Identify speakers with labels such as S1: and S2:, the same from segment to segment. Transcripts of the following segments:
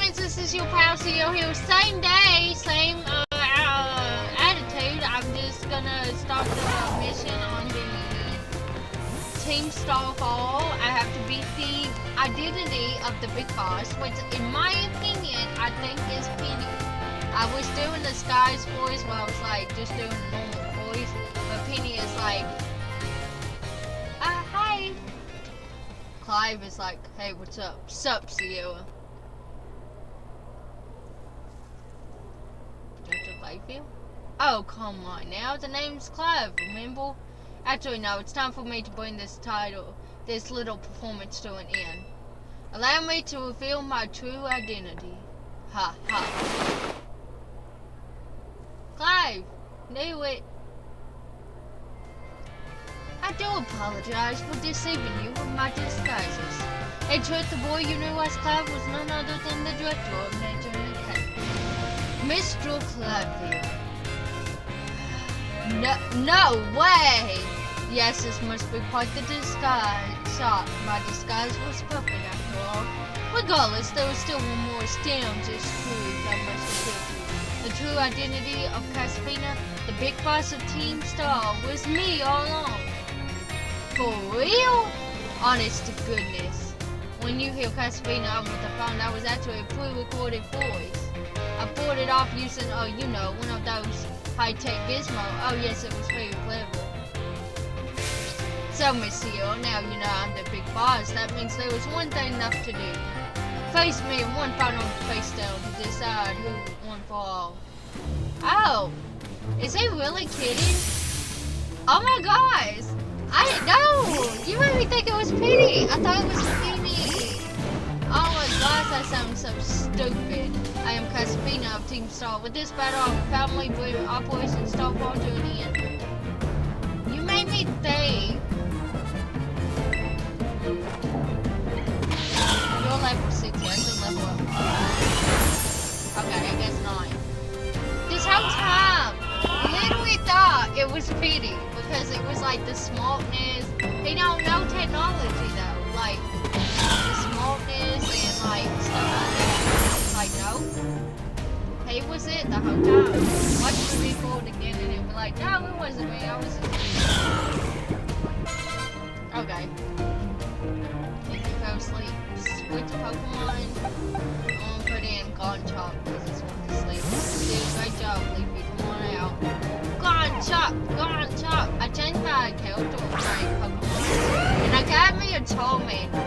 S1: friends, this is your pal CEO here. Same day, same attitude. I'm just gonna start the mission on the Team Starfall. I have to beat the identity of the big boss, which in my opinion, I think is Penny. I was doing the Sky's voice while I was like just doing a normal voice, but Penny is like, hi. Clive is like, hey, what's up? Sup, Sierra? Dr. Clayfield? Oh, come on now. The name's Clive, remember? Actually, no, it's time for me to bring this little performance to an end. Allow me to reveal my true identity. Ha ha. Clive! Knew it. I do apologize for deceiving you with my disguises. In truth, the boy you knew as Clive was none other than the director of Nature and Academy, Mr. Clive. No way! Yes, this must be quite the disguise. My disguise was perfect after all. Regardless, there was still one more astounding truth I must reveal to you. The true identity of Caspina, the big boss of Team Star, was me all along. For real? Honest to goodness. When you hear Caspina on with the phone, that was actually a pre-recorded voice. I pulled it off using, you know, one of those high-tech gizmos. Oh yes, it was very clever. So, Monsieur, now you know I'm the big boss. That means there was one thing left to do. Face me and one final face down to decide who won for all. Oh, is he really kidding? Oh my gosh! I didn't know! You made me think it was Petey! I thought it was Petey! Oh my gosh, that sounds so stupid. I am Caspina of Team Star. With this battle, our family bring Operation Starfall to an end. You made me think. You're level 6, I should level up. Okay, I guess 9. This whole time, literally thought it was Petey. Because it was like the smartness. He don't know technology though. Like the smartness and like stuff like that. Like no. He was it the whole time. Watch the record again and he'll be like, no, it wasn't me, I was just okay. If you go to sleep, switch Pokemon. Put in Gone Chop because it's one to sleep. Do a great job, Leafy. Come on out. Gone Chop! Gone Chop! I changed my character with my Pokemon. And I got me a Charmander.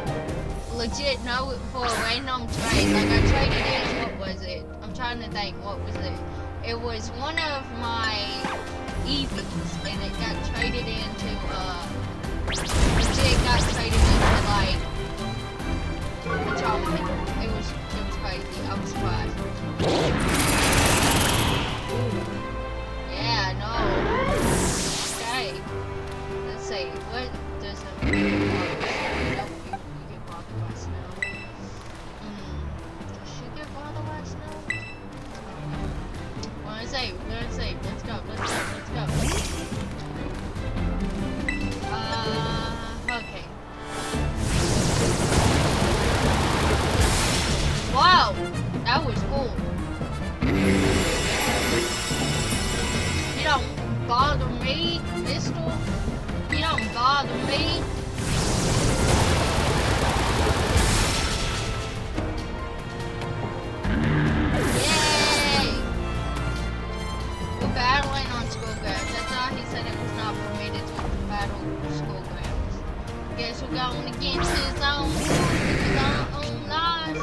S1: Legit, no, for a random trade. Like, I traded in, what was it? I'm trying to think, what was it? It was one of my Eevees, and it got traded into, legit got traded into, like, a Charmander. It was crazy. I was surprised. Yeah, no. Okay. Let's see. What does it mean? You get bothered by snow. Does she get bothered by snow? Let's see. Let's see. Let's go. Let's go. Let's go. Okay. Wow. That was cool. You don't bother me, mister. You don't bother me. Yay! We're battling on school grounds. I thought he said it was not permitted to battle school grounds. Guess we're going against his own laws.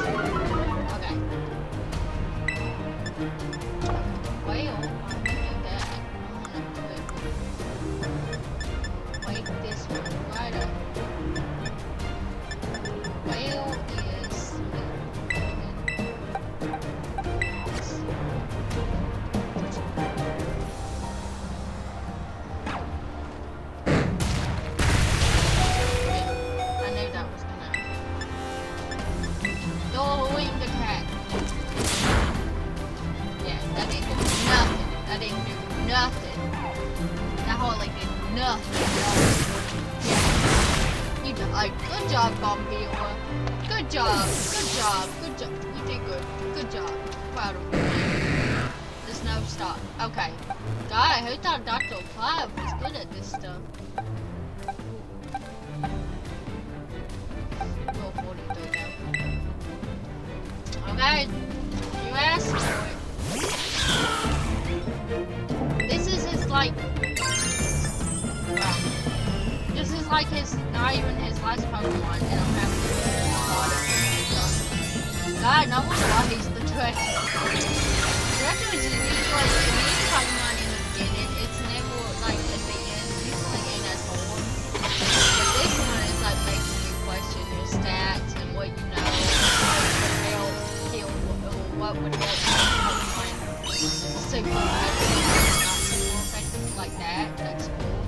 S1: Okay. Well. This one right up. Whale is I knew that was gonna happen. The wing attack. Yeah, that didn't do nothing. That didn't do nothing. That hardly did nothing. Yeah. You did like good job, Bombilla. Good Good job. Good job. Good job. You did good. Good job. Proud of you. There's no stop. Okay. God, who thought Dr. Clive was good at this stuff? Well, 43 now. Okay. You asked for it. This is his, like... This is like his, not even his last Pokemon, and I'm having to do a lot of stuff. God, no wonder why he's the director. Director is usually the main Pokemon in the beginning. It's never like at the end. Usually ain't as hard. But this one is like making you question your stats and what you know, what would help kill, or what would help Pokemon super effective, not super effective like that. That's cool.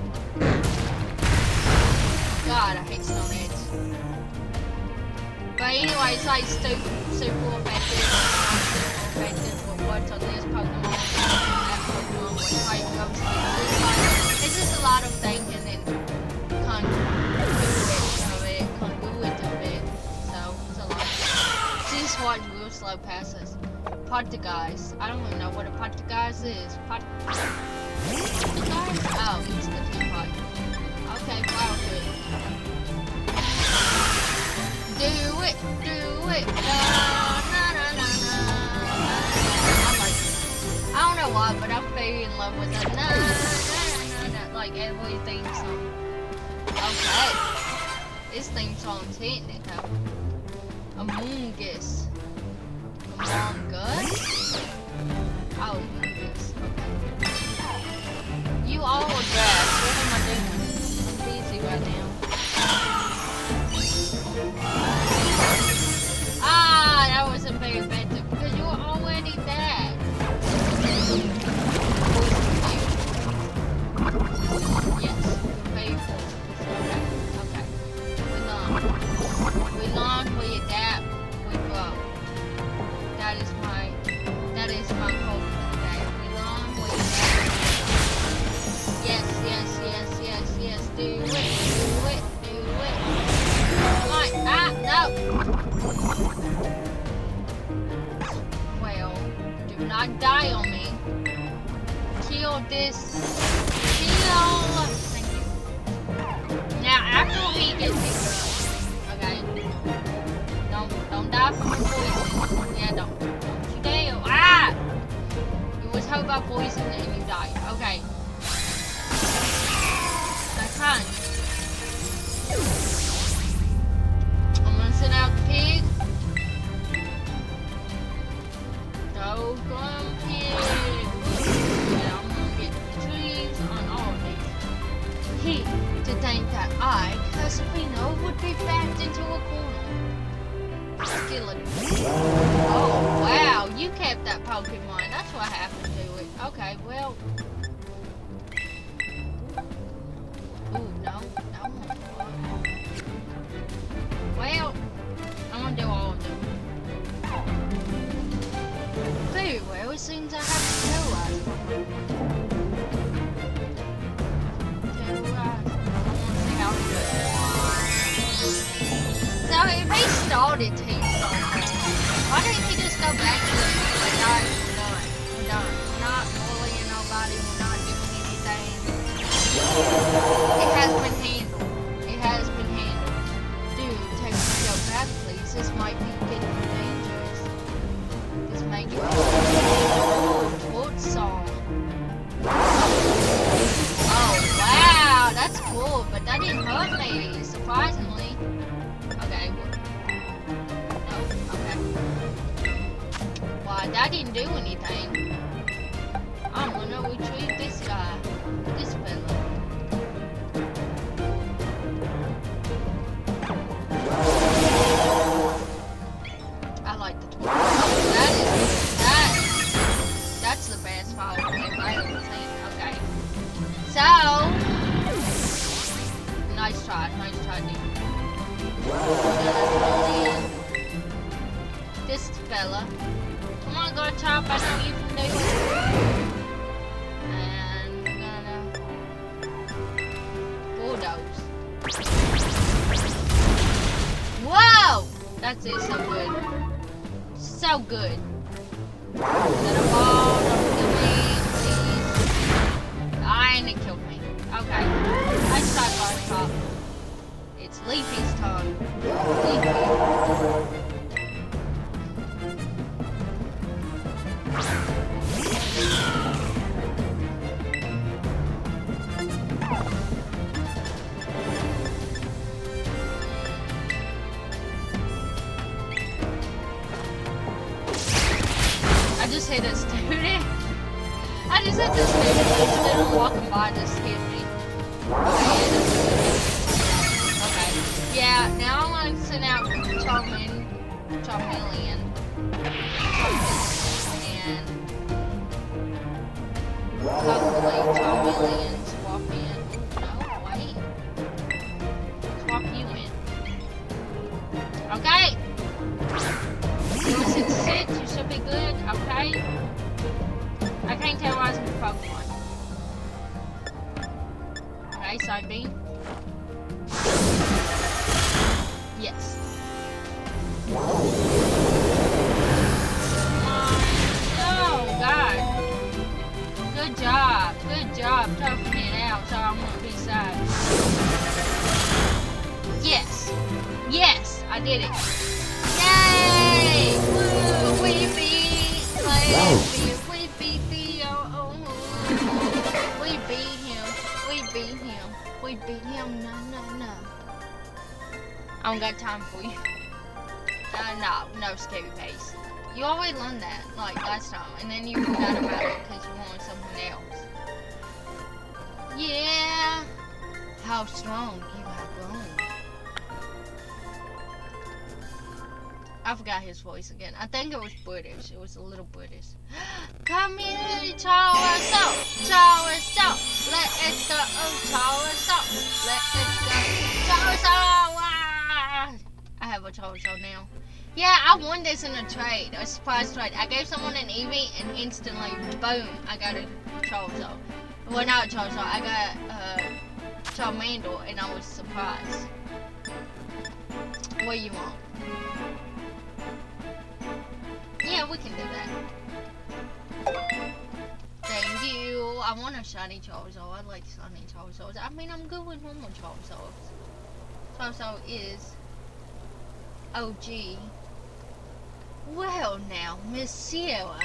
S1: God, I hate Stone Edge. But anyway, it's like super effective, not super effective, but what's on this Pokemon, that Pokemon, what type goes to this type. It's just a lot of thinking and congruity of it. So, it's a lot. Just watch real slow passes. Poltergeist. I don't even know what a poltergeist is. Poltergeist? Oh, it's the teapot. Okay, wow, good. Do it, na na na na. I like it. I don't know why, but I'm very in love with that na na na na, like every theme song. Okay, this theme song's hitting it though. Among Us. Among Us? Oh, Among Us. Okay. You all are grass. What am I doing? I'm busy right now. Ah, that wasn't very effective because you were already dead. Yes, you're very poisonous. Okay. We learn, we adapt, we grow. That is my quote for the day. We learn, we adapt. Yes. Do it. Come on. Ah, no. Well, do not die on me. Kill this. Thank you. Now, after we get picked up, okay. Don't die from poison. Yeah, don't you dare. Ah! You was hurt by poison and you died. Okay. That's fine. I'm gonna send out the pig. Go, pig. And I'm gonna get trees on all of these. To think that I, Casapino, would be backed into a corner. Skeleton. Oh, wow. You kept that Pokemon. That's what happened to it. Okay, well. Ooh, no. Well, I'm gonna do all of them. Very well, it seems I have to terrorize them. Terrorize. I wanna see how he does it. So if he started Team Star, why didn't he just go back to the like, guys, we're done. We're not bullying nobody, we're not doing anything. It has been handled. Dude, take me go back, please. This might be getting dangerous. This might get Toad song. Oh, wow, that's cool, but that didn't hurt me, surprisingly. Okay, no, okay. Why, that didn't do anything. I'm gonna retrieve this guy, this fella. I like the toy. That's the best file game I've ever seen. Okay. So, nice try, dude. This fella. Come on, go chop, I know you can do it. And we're gonna bulldoze. Whoa! That's it, so good. So good. Little ball, don't kill me, please. Ah, and it killed me. Okay. I start on top. It's Leafy's turn. Leafy. I just hit a student. I just hit the student. The student walking by just hit me. Okay. Yeah, now I'm going to send out Charmeleon. And hopefully Charmeleon swap in. No, wait. Swap you in. Okay. Yours is 6, you should be good, okay? I can't tell why it's in Pokemon. Okay, side B. Yes. Oh, God. Good job. Good job toughing it out so I won't be sad. Yes. Yes, I did it. Yay! Woo! We beat Clive. We beat Theo. We beat him. We beat him. We beat him. No, no, no. I don't got time for you. No scary face. You always learn that, like last time, and then you forgot about it because you wanted something else. Yeah. How strong you have grown. I forgot his voice again. I think it was British. It was a little British. Come here, Charizard. Charizard. Let it go. Charizard. Let it go. Charizard. I have a Charizard now. Yeah, I won this in a trade. A surprise trade. I gave someone an Eevee and instantly, boom, I got a Charizard. Well, not a Charizard. I got Charmander and I was surprised. What do you want? Yeah, we can do that. Thank you. I want a shiny Charizard. I like shiny Charizards. I mean, I'm good with normal Charizards. Charizard is OG. Well now, Miss Sierra,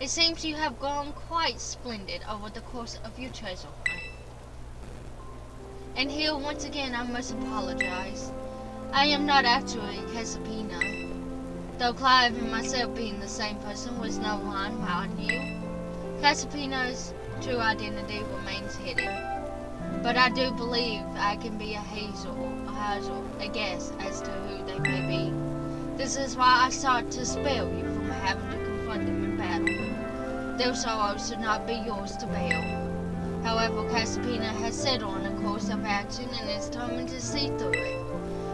S1: it seems you have gone quite splendid over the course of your treasure hunt. And here, once again, I must apologize. I am not actually Caterpina. Though Clive and myself being the same person was no line behind you, Caterpina's true identity remains hidden. But I do believe I can be a guess as to who they may be. This is why I sought to spare you from having to confront them in battle. Their sorrows should not be yours to bear. However, Caterpina has set on a course of action and is determined to see through it.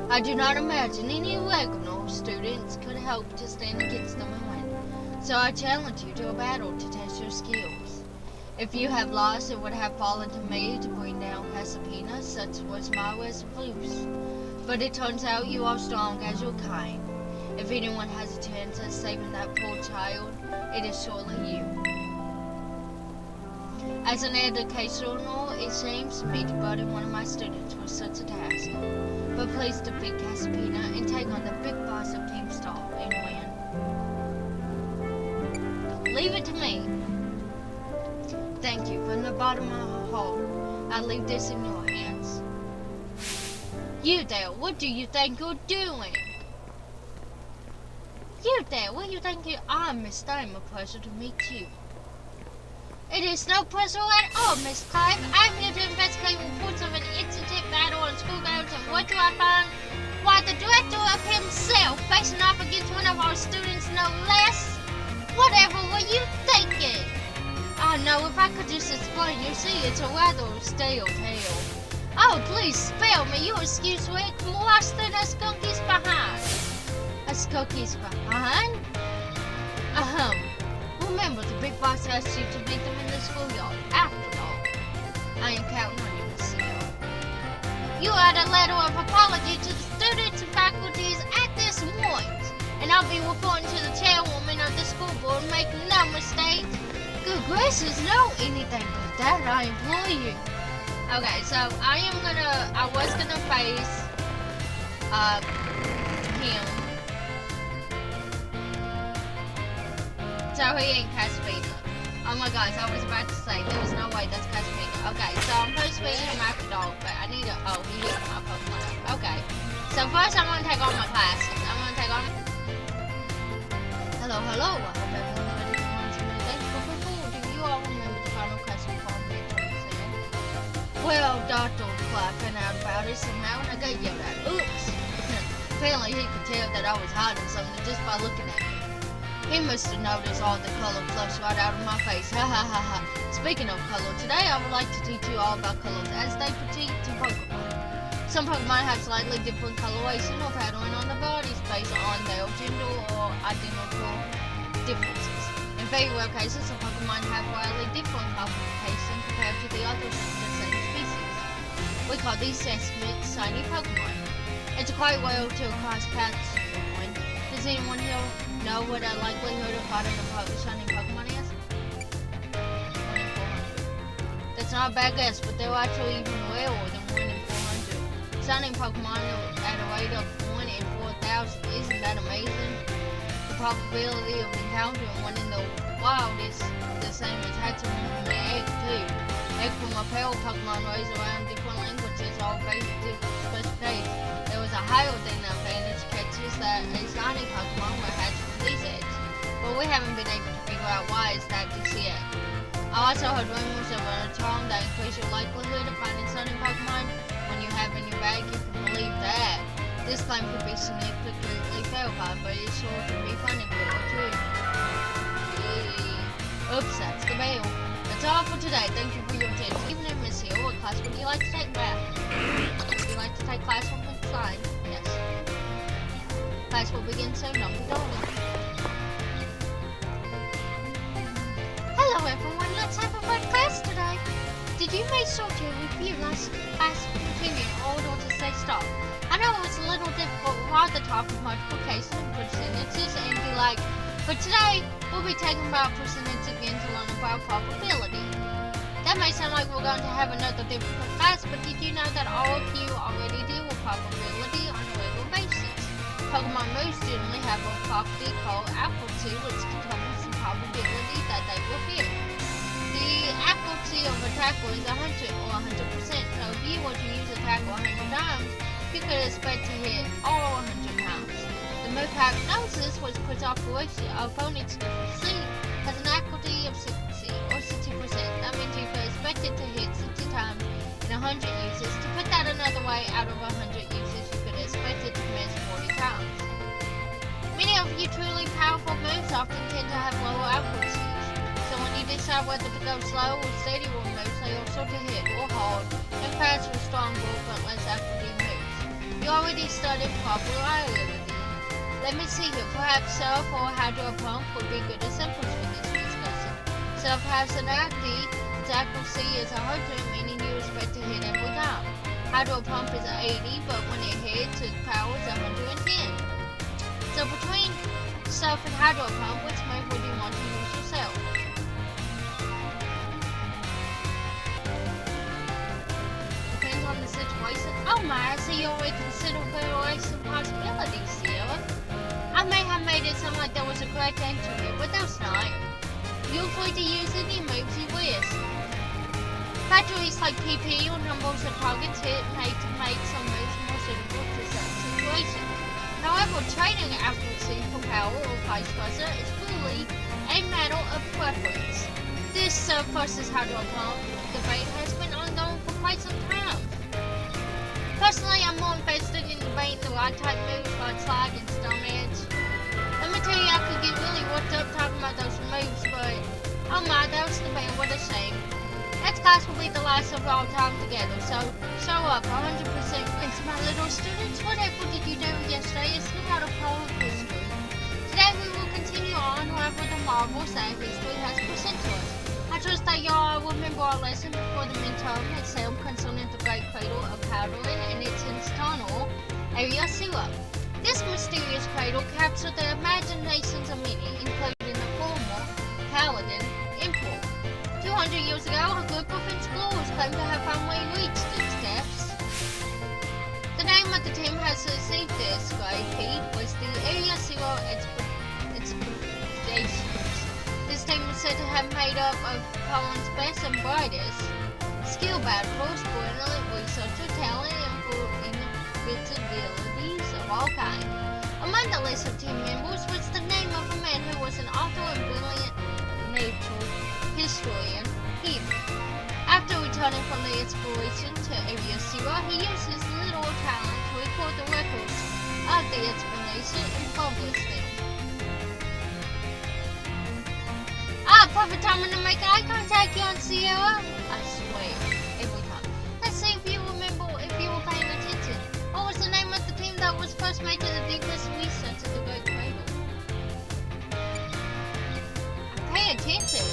S1: I do not imagine any regular students could hope to stand against them and win. So I challenge you to a battle to test your skills. If you have lost, it would have fallen to me to bring down Caterpina, such was my resolution. But it turns out you are strong as your kind. If anyone has a chance at saving that poor child, it is surely you. As an educational, it shames me to burden one of my students with such a task. But please defeat Caterpina and take on the big boss of Team Star and win. Leave it to me. Thank you from the bottom of my heart. I leave this in your hands. You there, what do you think you're doing? You there, what do you think you are, Miss Time? A pleasure to meet you. It is no pleasure at all, Miss Clive. I'm here to investigate reports of an incident battle on school grounds, and what do I find? Why, the director of himself facing off against one of our students, no less. Whatever were you thinking? Oh no, if I could just explain, you see, it's a rather stale tale. Oh, please spare me, your excuse went worse than a skunkie's behind. A skunkie's behind? Remember, the big boss asked you to meet them in the schoolyard. After all, I am counting on you, Miss Sierra. You add a letter of apology to the students and faculties at this point. And I'll be reporting to the chairwoman of the school board, make no mistake. Good gracious, no anything but that, I implore you. Okay, so I was gonna face him. So he ain't Caspina. Oh my gosh, I was about to say, there was no way that's Caspina. Okay, so I'm supposed to be him after dog, but I need to, oh, he hit my Pokemon. Okay, so first I'm gonna take all my classes. I'm gonna take all my... Hello, hello, I hope everyone's ready to learn some new things. But before, do you all remember the final question from me? Well, Dr. Clive found out about it somehow and I got yelled at. Oops! Apparently he could tell that I was hiding something just by looking at me. He must have noticed all the color flushed right out of my face. Ha ha ha ha. Speaking of color, today I would like to teach you all about colors as they pertain to Pokemon. Some Pokemon have slightly different coloration or pattern on their bodies based on their gender or identical differences. In very rare cases, some Pokemon have wildly different coloration compared to the others in the same species. We call these estimates shiny Pokemon. It's quite rare to cross paths with one. Does anyone here know what the likelihood of finding a shiny Pokemon is? 1 in 400. That's not a bad guess, but they're actually even rarer than 1 in 400. Shiny Pokemon at a rate of 1 in 4,000. Isn't that amazing? The probability of encountering one in the wild is the same as hatching one from the egg, too. Egg from a pair of Pokemon raised around different languages, all based on different specifications. There was a higher than advantage catches that a shiny Pokemon were hatched from these eggs, but we haven't been able to figure out why is that just yet. I also heard rumors of a charm that increase your likelihood of finding shiny Pokemon when you have in your bag. You can believe that. This claim could be significantly verified, but it's sure to be funny if it were true. Oops, that's the bell. That's all for today. Thank you for your attention. Even if Miss Hill, what class would you like to take back? Would you like to take class from the side? Yes. Class will begin soon. Don't be darling. Hello everyone, let's have a fun class today. Did you make sure to review last class continue in order to say stop? I know it was a little difficult right at the top of multiplication and percentages and be like, but today we'll be talking about percentage again to learn about probability. That may sound like we're going to have another difficult class, but did you know that all of you already deal with probability on a regular basis? Pokemon moves generally have a property called accuracy, which determines the probability that they will hit. The accuracy of a tackle is 100 or 100%, so if you were to use a tackle 100 times, you could expect to hit all 100 times. The move Hypnosis, which puts off opponents to succeed, has an accuracy of 60 or 60%. That means you could expect it to hit 60 times in 100 uses. To put that another way, out of 100 uses, you could expect it to miss 40 times. Many of you truly powerful moves often tend to have lower accuracies. So when you decide whether to go slow or steady with moves, they also to hit or hold and fast with stronger but less accuracy moves. You already studied probability. Let me see here, perhaps Surf or Hydro Pump would be good examples for this discussion. Surf has an its accuracy is 100, meaning you expect to hit every time. Hydro Pump is 80, but when it hits, its power is 110. So between Surf and Hydro Pump, which move would you want to use yourself? Depends on the situation. Oh my, I see you already consider various possibilities, Sierra. I may have made it sound like there was a correct answer here, but that's not. You're free to use any moves you wish. Factories like PP or numbers of targets hit made to make some moves more suitable to certain situations. However, trading accuracy for power or vice versa is fully a matter of preference. This Surf versus Hydro Pump debate has been ongoing for quite some time. Personally, I'm more invested in debating the right type moves like Slide and Stone Edge. Let me tell you, I could get really worked up talking about those moves, but oh my, that was the band, what a shame. Next class will be the last of our time together, so show up 100%. Thanks, my little students. Whatever did you do yesterday is not a part of history. Today we will continue on wherever the marvel that history has presented to us. I I trust that y'all remember our lesson before the midterm exam concerning the Great Cradle of Powderland and its internal area zero. This mysterious cradle captured the imaginations of many, including the former Paladin Emperor. 200 years ago, a group of explorers claimed to have finally reached its depths. The name of the team has received this grade was the Area Zero Expeditions. This team is said to have made up of Poland's best and brightest, skilled battlers, brilliant researcher, talent, and invincibilities of all kinds. Among the list of team members was the name of a man who was an author and brilliant natural historian, Clive. After returning from the exploration to Area Zero, he used his little talent to record the records of the expedition and publish them. Perfect timing to make eye contact, young Sierra. I swear, every time. Let's see if you remember if you were paying attention. What was the name of the team that was first made to the deepest research of the Great Cradle? Pay attention.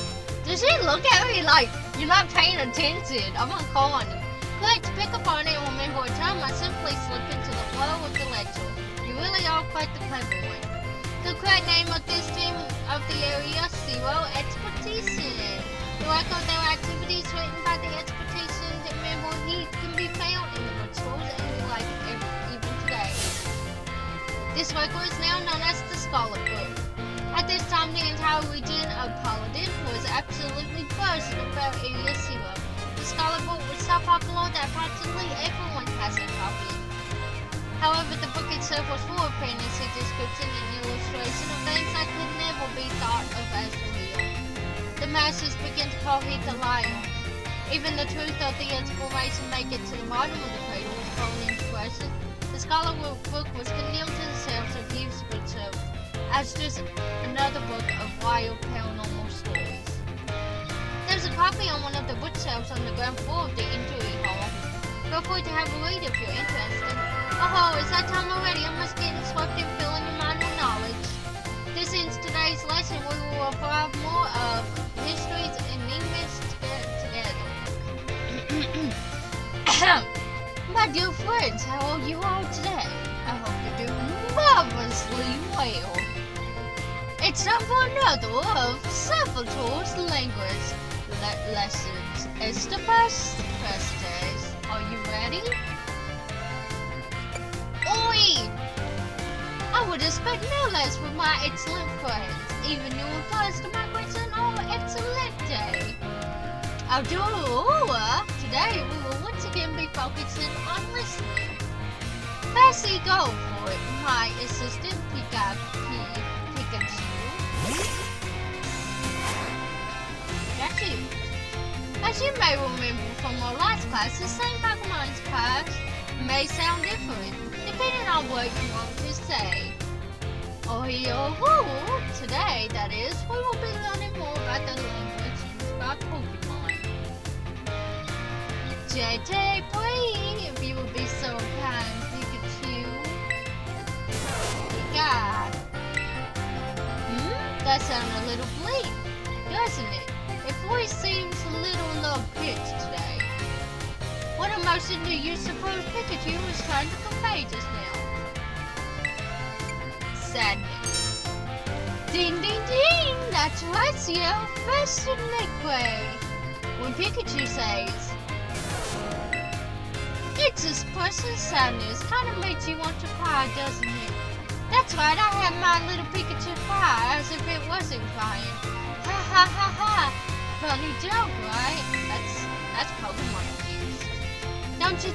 S1: Does he look at me like you're not paying attention? I'm gonna call on you. Great to pick up on it and remember a time I simply slip into the flow of the lecture. You really are quite the clever one. The correct name of this team of the Area Zero Expedition. The record of their activities written by the expedition member he can be found in the bookstores and like even today. This record is now known as the Scarlet Book. At this time, the entire region of Paladin was absolutely buzzing about Area Zero. The Scarlet Book was so popular that practically everyone has a copy. However, the book itself was full of fantasy description and illustration of things that could never be thought of as real. The masses began to call it a liar. Even the truth of the exploration may get to the bottom of the cradle was thrown into question. The Scarlet Book was condemned to the shelves of used bookshelves as just another book of wild paranormal stories. There's a copy on one of the bookshelves on the ground floor of the entry hall. Feel free to have a read if you're interested. Oh, is that time already? I must get swept in filling your mind with knowledge. This ends today's lesson. We will revive more of histories and enigmas together. My dear friends, how are you all today? I hope you're doing marvelously well. It's time for another of Salvatore's language lessons. It's the first days. Are you ready? Oi! I would expect no less from my excellent friends. Even your replies to my question are excellent day. Today we will once again be focusing on listening. Firstly, go for it, my assistant Pikachu. As you may remember from our last class, the same Pokemon's class may sound different, depending on what you want to say. Today, that is, we will be learning more about the language used by Pokemon. JJ, please, if you would be so kind, Pikachu. Pika. That sounds a little bleak, doesn't it? Your voice seems a little low-pitched today. What emotion do you suppose Pikachu was trying to convey just now? Sadness. Ding ding ding! That's right, Sierra. First in way. When Pikachu says, it's expressing sadness, kind of makes you want to cry, doesn't it? That's right, I had my little Pikachu cry as if it wasn't crying. Ha ha ha ha! Funny joke, right? That's Pokemon abuse. Don't you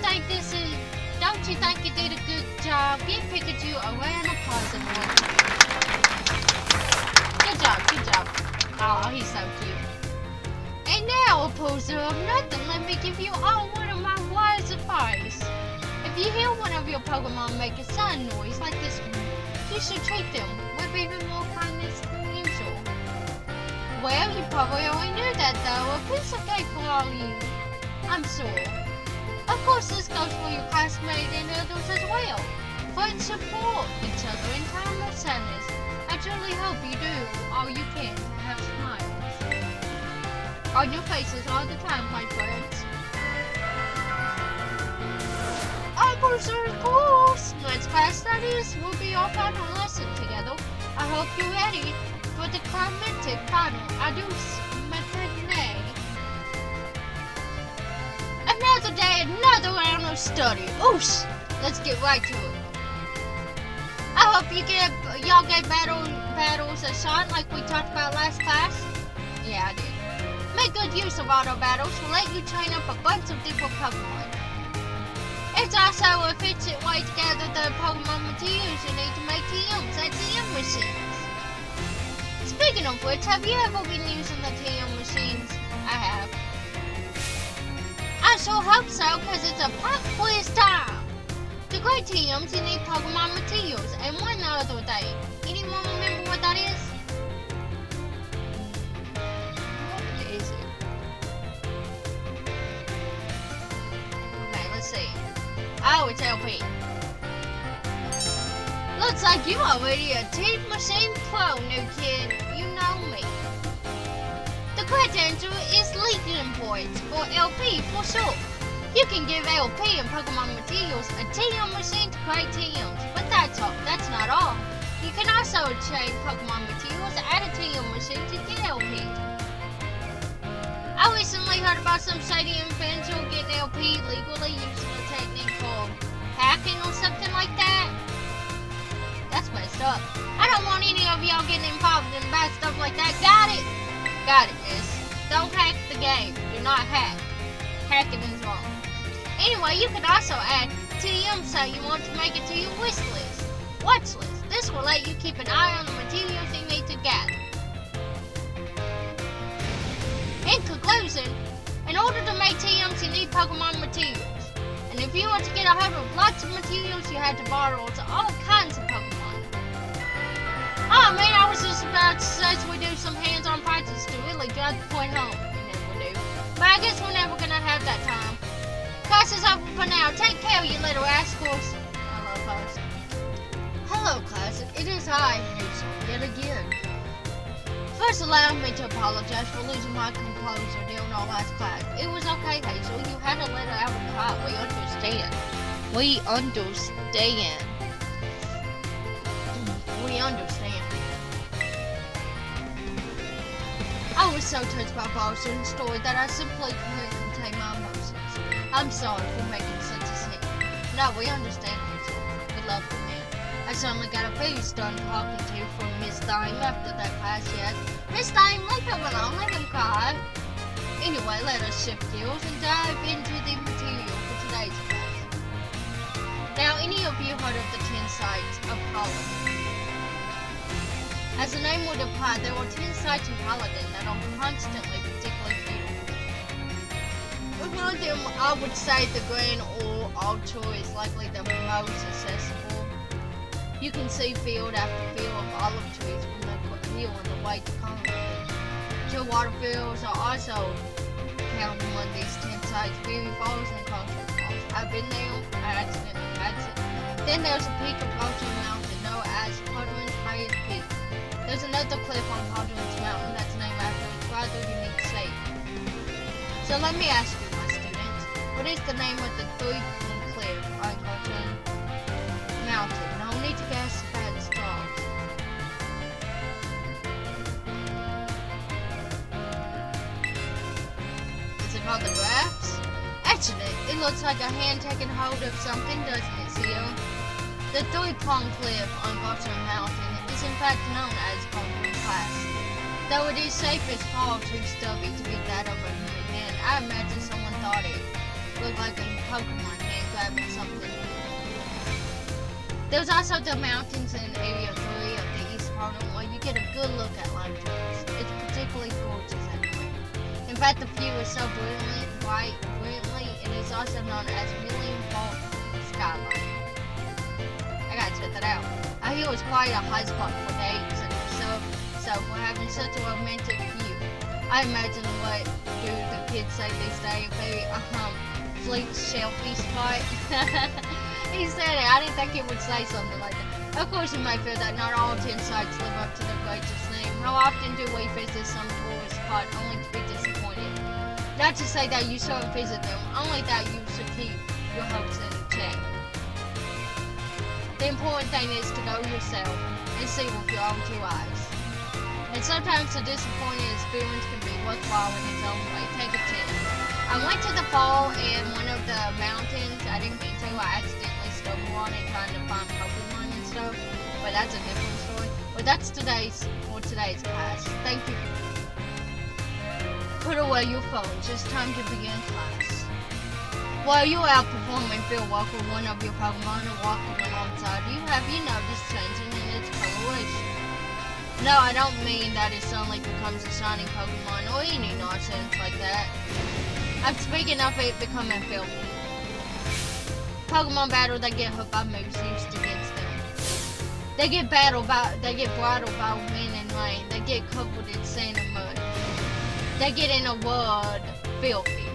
S1: think you did a good job? Give Pikachu a round of applause, everyone. Good job. Oh, he's so cute. And now, opposer of nothing, let me give you all one of my wise advice. If you hear one of your Pokemon make a sad noise like this one, you should treat them with even more kindness than usual. Well, you probably already knew that though. A piece of cake for all you, I'm sure. Of course, this goes for your classmates and others as well. Friends support each other in time of sadness. I truly hope you do all you can to have smiles. on your faces all the time, my friends. Of course. Next class studies will be our final lesson together. I hope you're ready for the climactic final. Adios, matinee. Another day, another round of study. Oosh. Let's get right to it. I hope y'all get battles assigned like we talked about last class. Yeah, I did. Make good use of auto battles will let you train up a bunch of different Pokemon. It's also a efficient way to gather the Pokemon materials you need to make TMs and TM machines. Speaking of which, have you ever been using the TM machines? I have. I sure hope so, because it's a pop quiz time. To create TMs, you need Pokemon materials and one other thing. Anyone remember what that is? What is it? Okay, let's see. Oh, it's LP. Looks like you're already a Team Machine Pro, new kid. You know me. The correct answer is Legion points for LP for sure. You can give LP and Pokemon materials a TM machine to create TMs, but that's not all. You can also change Pokemon materials and a TM machine to get LP. I recently heard about some shady individual getting LP legally using a technique called hacking or something like that. That's messed up. I don't want any of y'all getting involved in bad stuff like that. Got it? Got it, miss. Don't hack the game. Do not hack. Hacking is wrong. Anyway, you can also add TM so you want to make it to your wish list. Watch list. This will let you keep an eye on the materials you need to gather. In conclusion, in order to make TMs, you need Pokemon materials. And if you want to get a hold of lots of materials, you have to borrow all kinds of Pokemon. Oh man, I was just about to suggest we do some hands-on practice to really drive the point home. We never do. But I guess we're never gonna have that time. Class is over for now. Take care, you little rascals. Hello, class. Hello, class. It is I, Hazel, yet again. First, allow me to apologize for losing my composure during our last class. It was okay, Hazel. You had to let it out of cry. We understand. We understand. We understand. I was so touched by Boston's story that I simply couldn't contain my emotions. I'm sorry for making such a scene. No, we understand, Hazel. We love you, man. I certainly got a face done talking to you from Miss Dime after that class, yes. Miss Dime, leave him alone, let him cry. Anyway, let us shift gears and dive into the material for today's class. Now, any of you heard of the 10 sites of Paladin? As the name would imply, there are 10 sites in Paladin that are constantly particularly beautiful. One of them, I would say the Grand or Ultra is likely the most accessible. You can see field after field of olive trees when they put hill on the way to Congress. Chill water fields are also counted among these 10 sites. Beauty Falls and Concert Falls. I've been there. I accidentally had it. Then there's a peak of Culture Mountain known as Podwin's highest peak. There's another cliff on Podwin's Mountain that's named after its rather unique shape. So let me ask you, my students, what is the name of the 3-point cliff on Culture Mountain? No need to guess bad stars. Is it called the Graphs? Actually, it looks like a hand taking hold of something, doesn't it, Sierra? The 3-pronged cliff on Culture Mountain is in fact known as Culture Class. Though it is shape is far too stubby to be that of a human hand, I imagine someone thought it looked like a Pokemon hand grabbing something. There's also the mountains in Area 3 of the East Portal where you get a good look at lime trees. It's particularly gorgeous anyway. In fact, the view is so brilliantly, it is also known as Million Volt Skyline. I gotta check that out. I hear it's quite a high spot for dates, and so for having such a romantic view. I imagine what do the kids say these days, very fleet selfie spot. He said it. I didn't think he would say something like that. Of course, you may feel that not all 10 sites live up to their greatest name. However, often do we visit some tourist spot only to be disappointed? Not to say that you shouldn't visit them, only that you should keep your hopes in check. The important thing is to go yourself and see with your own 2 eyes. And sometimes a disappointing experience can be worthwhile in its own way. Take a chance. I went to the fall in one of the mountains. I didn't mean to. I accidentally stumbled on it trying to find Pokemon and stuff. But that's a different story. But that's today's class. Thank you. Put away your phones. It's time to begin class. While you are performing field work with one of your Pokemon or walking alongside you, have you noticed changing in its coloration? No, I don't mean that it suddenly becomes a shining Pokemon or any nonsense like that. I'm speaking of it becoming filthy. Pokemon battle, they get hit by moves used against them. They get bridled by wind and rain. They get covered in sand and mud. They get, in a word, filthy.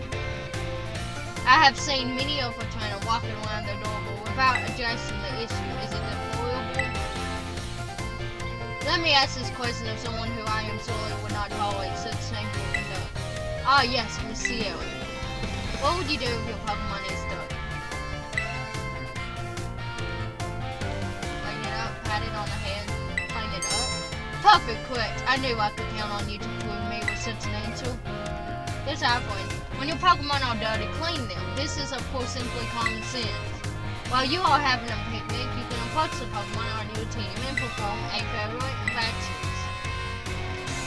S1: I have seen many of a trainer walking around the door, but without addressing the issue. Is it deplorable? Let me ask this question of someone who I am sorely would not tolerate such shameful conduct. Ah, yes, Miss Sierra. What would you do if your Pokemon is stuck? Clean it up, pat it on the head, clean it up. Perfect, correct. I knew I could count on you to prove me with such an answer. Here's how it works. When your Pokemon are dirty, clean them. This is, of course, simply common sense. While you are having a picnic, you can approach the Pokemon on your team and perform a favorite actions.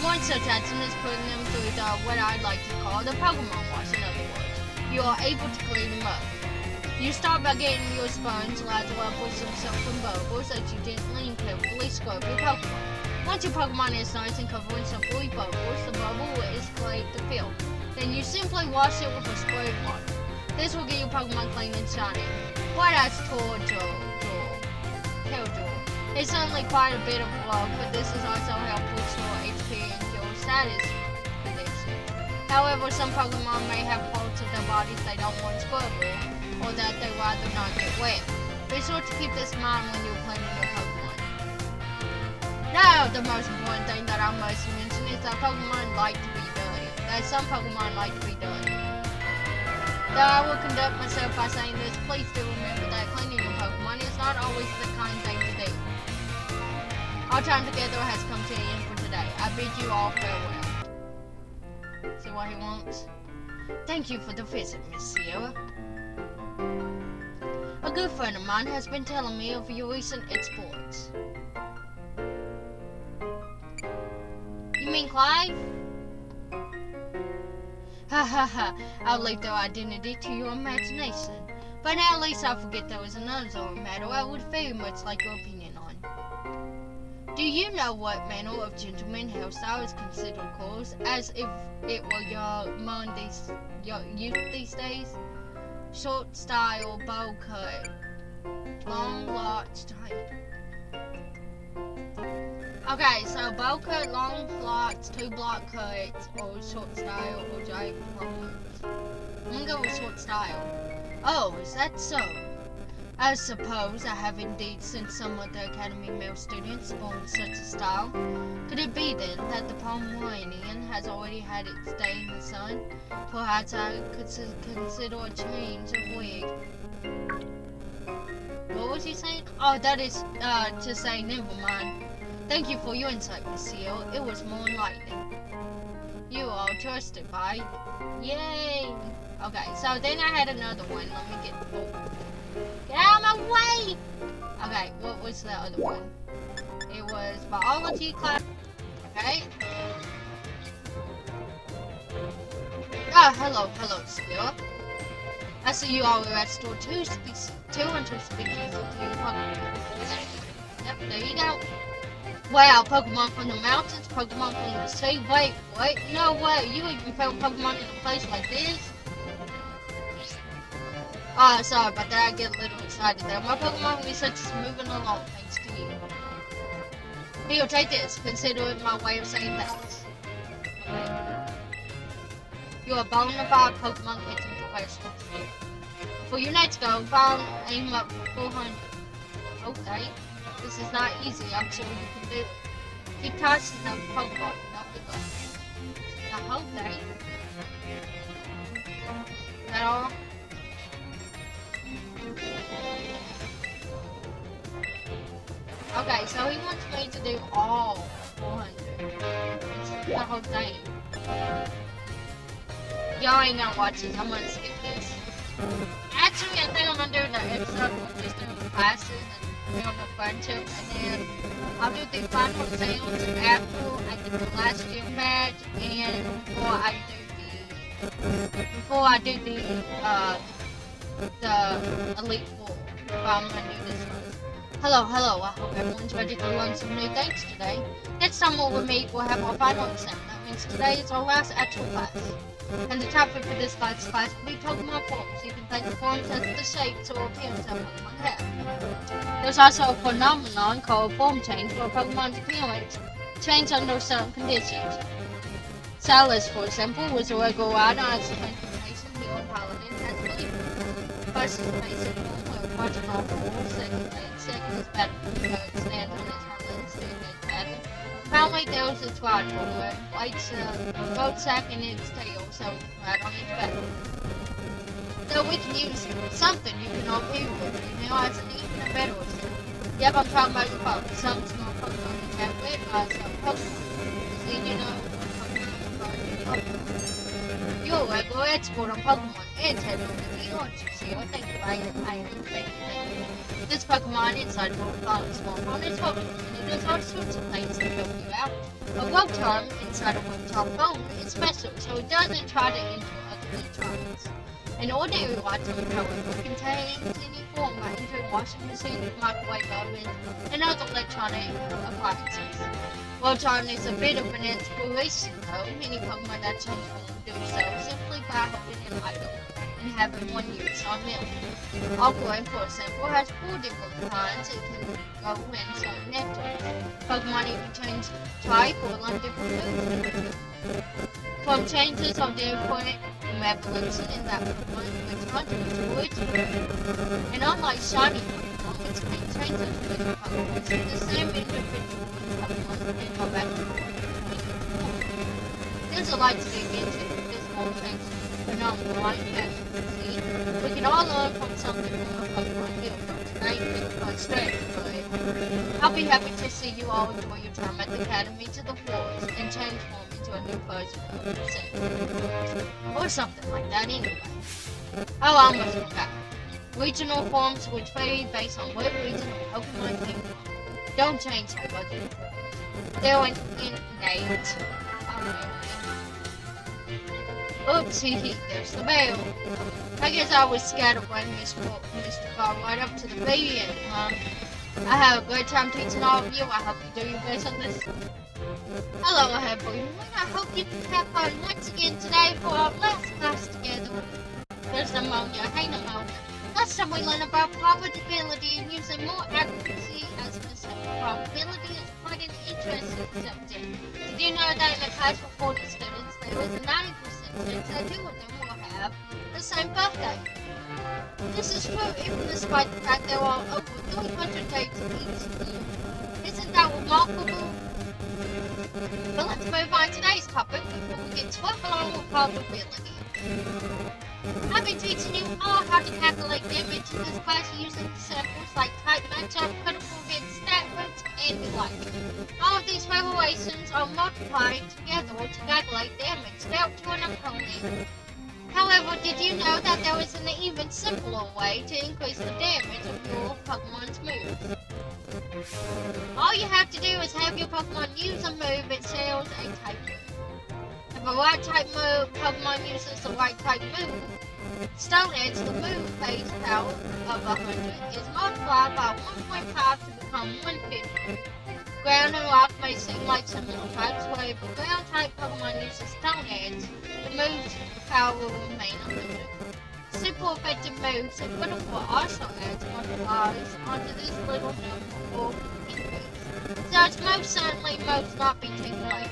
S1: One such action is putting them through what I'd like to call the Pokemon wash. In other words, you are able to clean them up. You start by getting your sponge lathered up with some soap and bubbles that you gently and carefully scrub your Pokemon. Once your Pokemon is nice and covered in some gooey bubbles, the bubble is clean to fill. Then you simply wash it with a spray of water. This will get your Pokemon clean and shiny. Why that's Tailjaw. It's certainly quite a bit of work, but this is also helpful to restore HP and cure status condition. However, some Pokemon may have parts of their bodies they don't want scrubbing, or that they rather not get wet. Be sure to keep this in mind when you're cleaning your Pokemon. Now, the most important thing that I must mention is that Pokemon like to be dirty. That some Pokemon like to be dirty. Though I will conduct myself by saying this, please do remember that cleaning your Pokemon is not always the kind thing to do. Our time together has come to an end for today. I bid you all farewell. See what he wants? Thank you for the visit, Miss Sierra. A good friend of mine has been telling me of your recent exploits. You mean Clive? Ha ha ha, I'll leave their identity to your imagination. But now at least I forget there was another matter I would very much like your opinion on. Do you know what manner of gentleman hairstyle is considered coarse, as if it were your youth these days? Short style, bow cut, long locks, tight. Okay, so bow cut, long locks, 2-block cuts, or short style, or giant block cuts. I'm gonna go with short style. Oh, is that so? I suppose I have indeed seen some of the Academy male students born such a style. Could it be then that the Pomeranian has already had its day in the sun? Perhaps I could consider a change of wig. What was he saying? Oh, that is to say, never mind. Thank you for your insight, Miss Seal. It was more enlightening. You are trusted by. Yay! Okay, so then I had another one. Let me get. Oh. Get out of my way! Okay, what was the other one? It was biology class. Okay. Ah, hello, Seal. I see you all restored 200 species of your Pokemon. Yep, there you go. Wow, Pokemon from the mountains, Pokemon from the sea. Wait, what? No way, you even found Pokemon in a place like this? Ah, sorry about that, I get a little excited there. My Pokemon research is moving along thanks to you. Here, take this. Consider it my way of saying thanks. Okay. You're a bona fide Pokemon catching professional. For your next go, aim up for 400. Okay. This is not easy. I'm sure you can do it. Keep tossing those Pokemon. Don't give up. The whole thing. Is that all? Okay, so he wants me to do all 400. It's the whole thing. Y'all ain't gonna watch this. I'm gonna skip this. Actually, I think I'm gonna do the episode of just doing classes and building a friendship, and then I'll do the final exams after I get the last gym badge and before I do the Elite Four. I'm gonna do this one. Hello, I hope everyone's ready to learn some new things today. Next time we'll meet, we'll have our final exam. That means today is our last actual class. And the topic for this class will be Pokemon forms. You can think the forms as the shapes or appearance that Pokemon have. There's also a phenomenon called form change, where Pokemon's appearance change under certain conditions. Salas, for example, was a regular rider as a transformation hero paladin as believable. First is basic form, where watching all four, second is battle, where it stands on its hind legs to engage battle. Finally, there was a trot form, where it lights a road sack in its tail, so it can ride on its back. So we can use something you can all view with, as an even a better example. Yep, I'm talking about the Pokemon. Some small Pokemon that have red eyes, some Pokemon. See, Pokemon. You're a regular expert on Pokemon and technology, aren't you? See, I think I think. This Pokemon inside will follow small on its Pokemon, and it does all sorts of things to help you out. A Rotom inside a Rotom phone is special, so it doesn't try to enter other electronics. An ordinary Rotom, however, contains any form by entering washing machine, microwave oven, and other electronic appliances. Rotom is a bit of an inspiration, though. Many Pokemon that change form do so simply by holding an item and having one use on them. Aqua, for example, has 4 different kinds it can go in certain nectars. Pokemon even change type or learn different moves. Form changes are different from evolution in that Pokemon which contributes to its and unlike shiny Pokemon, which can change with Pokemon, so the same individual Pokemon can go back and forth. There's a lot to dig into this form change phenomenon, like as you can see. We can all learn from something from a Pokemon field from tonight and quite strange, but I'll be happy to see you all enjoy your time at the Academy to the floors and change form into a new version of yourself. Or something like that anyway. Oh, I almost forgot. Regional forms which vary based on what region of Pokemon came from. Don't change how you do. They're innate. Oopsie, there's the mail. I guess I was scatterbrained, Mr. Ball, right up to the very end, huh? I had a great time teaching all of you. I hope you do your best on this. Hello, everyone. I hope you can have fun once again today for our last class together. There's pneumonia. Hey, pneumonia. Last time we learned about probability and using more accuracy as a concept. Probability is quite an interesting subject. Did you know that in a class of 40 students, there is a 90% chance that 2 of them will have the same birthday? This is true even despite the fact there are over 300 dates each year. Isn't that remarkable? But let's move on to today's topic before we get swept along with probability. I've been teaching you all how to calculate damage in this class using samples like type matchup, critical hit, stat rates, and the like. All of these relations are multiplied together to calculate damage dealt to an opponent. However, did you know that there is an even simpler way to increase the damage of your Pokemon's moves? All you have to do is have your Pokemon use a move that shares a type move. If a right type move Pokemon uses the right type move, Stone Edge, the move base power of 100, is multiplied by 1.5 to become 150. Ground and Rock may seem like similar types, where if a ground type Pokemon uses Stone Edge, the move's power will remain 100. Super effective moves and critical also adds multipliers onto this little number or increase. So it's most certainly most not be taken away.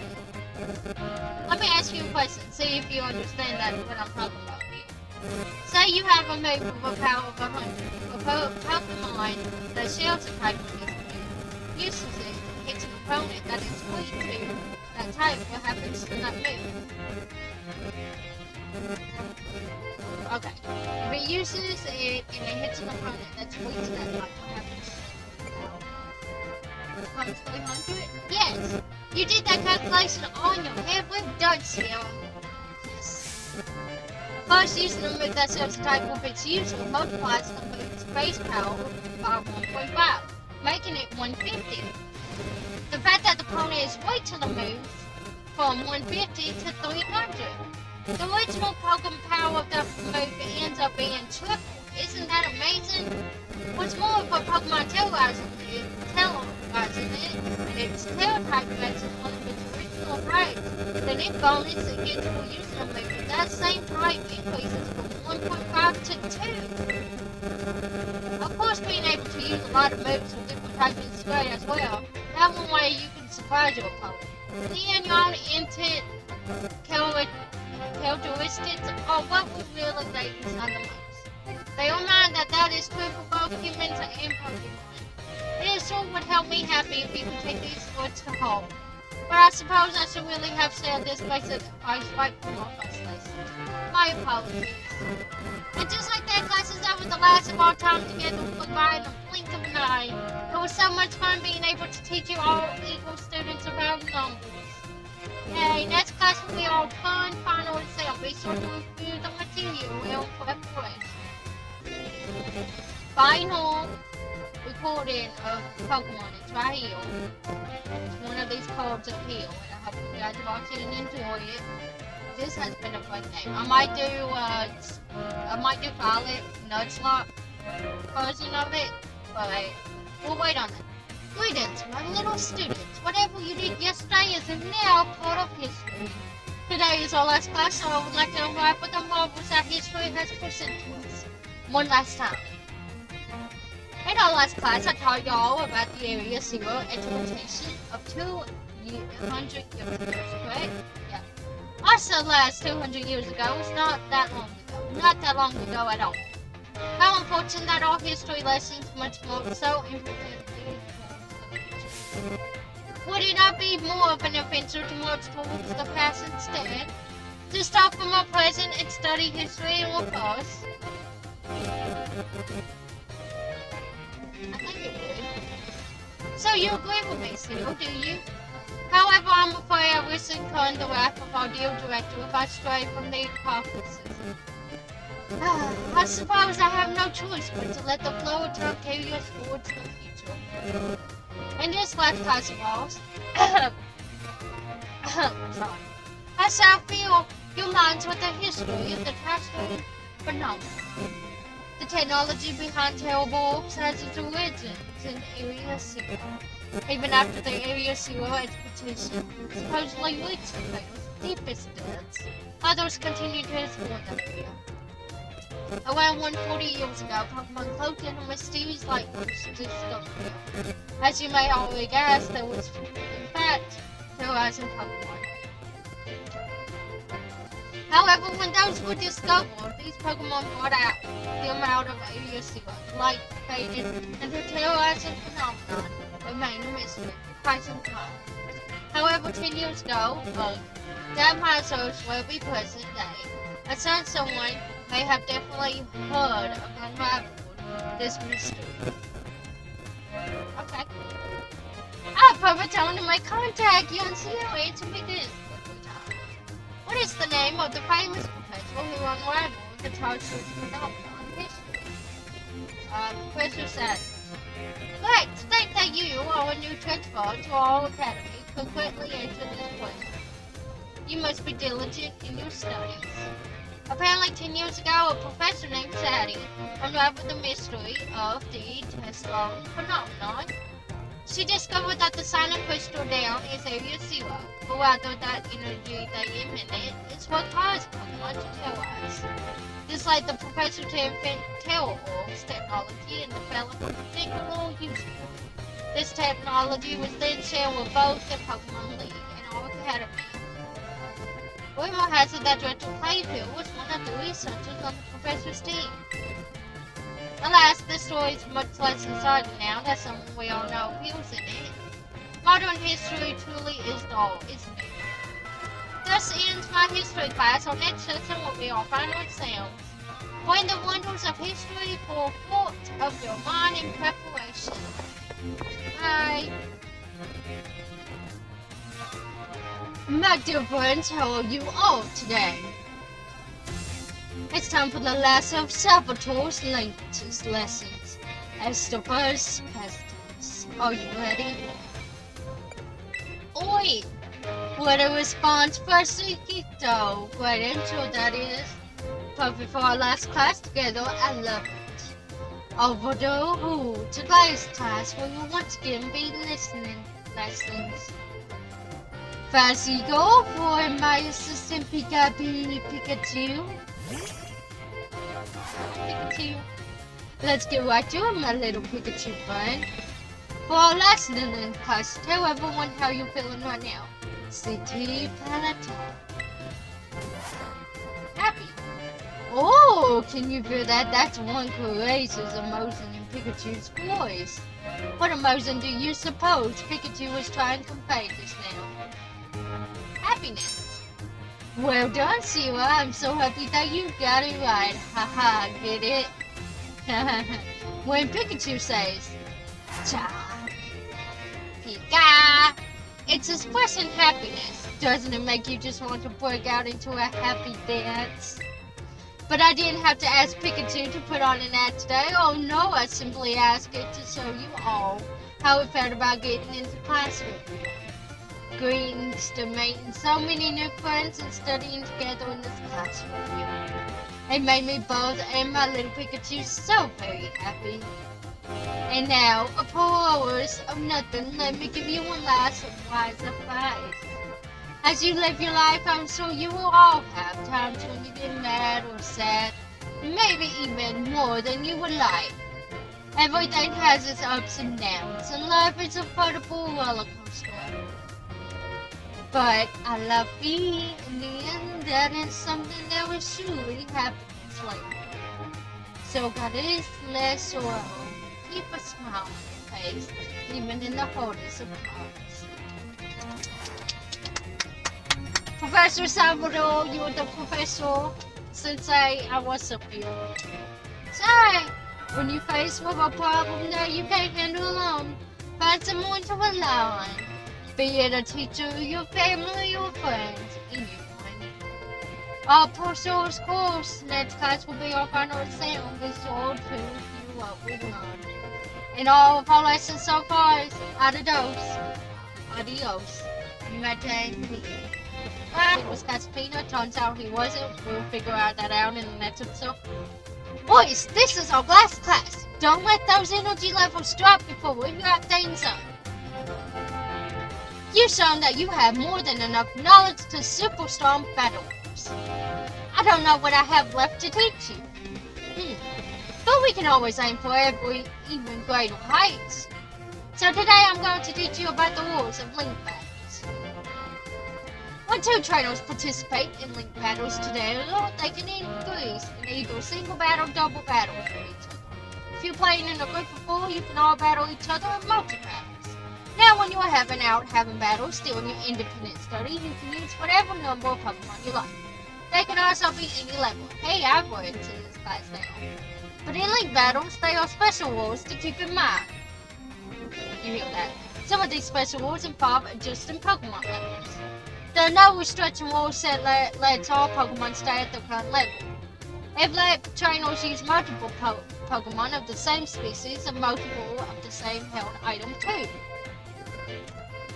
S1: Let me ask you a question, see if you understand that what I'm talking about here. Say you have a move with a power of 100. A Pokemon that shares a type of this move uses it, hits the opponent that is weak to that type, what happens to that move? Okay. If it uses it and it hits an opponent that's weak to that type, what happens? Becomes 300? Yes! You did that calculation on your head with darts here. Yes. First, using a move that serves the type of its user multiplies the move's base power by 1.5, making it 150. The fact that the opponent is weak to the move from 150 to 300. The original Pokemon power of the move ends up being triple. Isn't that amazing? What's more, for Pokemon terrorizing it, and its tail type matches one of its original types, then it bonus it gets for using a move with that same type increases from 1.5 to 2. Of course, being able to use a lot of moves with different types is great as well. That one way you can surprise your opponent. Seeing your own intent, characteristics, or what would really make this on the moves. Bear in mind that is true for both humans and Pokemon. It sure would help me happy if you could take these words to heart. But I suppose I should really have said this basic advice right from our first lesson. My apologies. And just like that, classes, that was the last of our time together goodbye in the blink of an eye. It was so much fun being able to teach you all equal students about numbers. Yay, next class will be our fun final exam. Be sure to review the material in preparation. Final recording of Pokemon is right here. It's one of these cards up here, and I hope you guys watch it and enjoy it. This has been a fun game. I might do Scarlet, Nuzlocke version of it, but we'll wait on it. Greetings, my little students. Whatever you did yesterday is now part of history. Today is our last class, so I would like to arrive with the marvels that history has presented to us. One last time. In our last class, I taught y'all about the Area Zero exploitation of 200 years ago, correct? Yeah. Also, last 200 years ago was not that long ago. Not that long ago at all. How unfortunate that our history lessons much more so important. Would it not be more of an adventure to march towards the past instead? To stop from our present and study history and with us? I think it would. So you agree with me, Seal, do you? However, I'm afraid I risk incurring the wrath of our dear director if I stray from the hypothesis. I suppose I have no choice but to let the flow of time carry us forward to the future. In this last class of ours, I shall fill your minds with the history of the terrestrial phenomenon. The technology behind terrible orbs has its origins in Area Zero. Even after the Area Zero expedition supposedly reached the planet's deepest depths, others continue to explore the area. Around 140 years ago, Pokemon cloaked in a mysterious light burst discovered. As you may already guess, there was, in fact, terrorizing Pokemon. However, when those were discovered, these Pokemon brought out them out of Area Zero. The light faded, and the terrorizing phenomenon remained a mystery for quite some time. However, 10 years ago, that might will be present day. I sense someone may have definitely heard of unraveled this mystery. Okay. Perfect time to make contact. You and Sierra answer me this. What is the name of the famous professor who unraveled the terrestrial phenomenon history? Professor Sada. Correct. State that you are a new transfer to our academy could correctly answer this question. You must be diligent in your studies. Apparently 10 years ago, a professor named Sadie unraveled the mystery of the terrestrial phenomenon. She discovered that the sign and crystal down is Area Zero, but rather that energy they emanate is what caused Pokemon to terrorize. This led the professor to invent Terror Orbs technology and develop a particular use for it. This technology was then shared with both the Pokemon League and our academy. Rumor has it that Director Clive was one of the researchers on the professor's team. Alas, this story is much less exciting now that someone we all know appears in it. Modern history truly is dull, isn't it? Thus ends my history class. Our next lesson will be our final exams. Find the wonders of history for thought of your mind in preparation. Bye. My dear friends, how are you all today? It's time for the last of Salvatore's latest lessons. As the first questions, are you ready? Oi! What a response for Chiquito. Great intro that is. Perfect for our last class together. I love it. Although who today's class we will once again be listening lessons. Fast Eagle for my assistant Pikachu. Let's get right to it, my little Pikachu friend. For our last listening class, tell everyone how you're feeling right now. City Plateau. Happy. Oh, can you feel that? That's one courageous emotion in Pikachu's voice. What emotion do you suppose Pikachu was trying to convey just now? Happiness. Well done, Cierra. I'm so happy that you got it right. Haha, get it? When Pikachu says, Cha, Pika, it's expressing happiness. Doesn't it make you just want to break out into a happy dance? But I didn't have to ask Pikachu to put on an ad today. Oh no, I simply asked it to show you all how it felt about getting into class with me. Greetings to meeting so many new friends and studying together in this class with you. It made me both and my little Pikachu so very happy. And now, a poor hours of nothing, let me give you one last wise advice. As you live your life, I'm sure you will all have times when you get mad or sad, maybe even more than you would like. Everything has its ups and downs, and life is a veritable roller coaster. But I love being in the end, that is something that will surely happen later. So God is less sorrow. Keep a smile on your face, even in the hardest of times. Professor Salvador, you're the professor. Sensei, I was up here. Say, when you're faced with a problem that you can't handle alone, find someone to rely on. Be it a teacher, your family, or friends, anyone. Our professor's course, next class will be our final exam. Be sure to review what we learned. And all of our lessons so far is adios, mate me. It was Caspina, turns out he wasn't. We'll figure out that out in the next episode. Boys, this is our last class. Don't let those energy levels drop before we wrap things up. You've shown that you have more than enough knowledge to superstorm battle wars. I don't know what I have left to teach you. But we can always aim for even greater heights. So today I'm going to teach you about the rules of link battles. When two trainers participate in link battles together, they can increase in either single battle or double battle for each other. If you're playing in a group of 4, you can all battle each other in multi-battles. Now when you're having battles during your independent study, you can use whatever number of Pokemon you like. They can also be any level. Hey, I've read into this class now. But in link battles, there are special rules to keep in mind. You hear that? Some of these special rules involve adjusting Pokemon levels. There are no restriction rules that lets all Pokemon stay at their current level. If trainers use multiple Pokemon of the same species and multiple of the same held item too.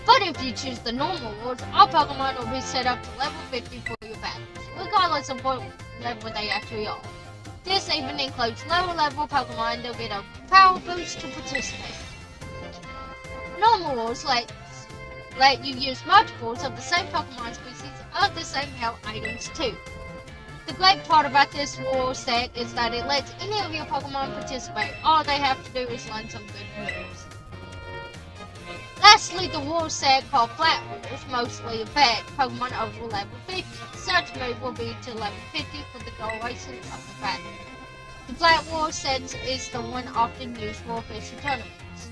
S1: But if you choose the normal rules, all Pokemon will be set up to level 50 for your battles, regardless of what level they actually are. This even includes lower level Pokemon that get a power boost to participate. Normal rules let you use multiples of the same Pokemon species of the same held items too. The great part about this rule set is that it lets any of your Pokemon participate. All they have to do is learn some good moves. Lastly, the rule set called Flat Rules mostly affect Pokemon over level 50. Such move will be to level 50 for the duration of the battle. The Flat Rule set is the one often used for official tournaments.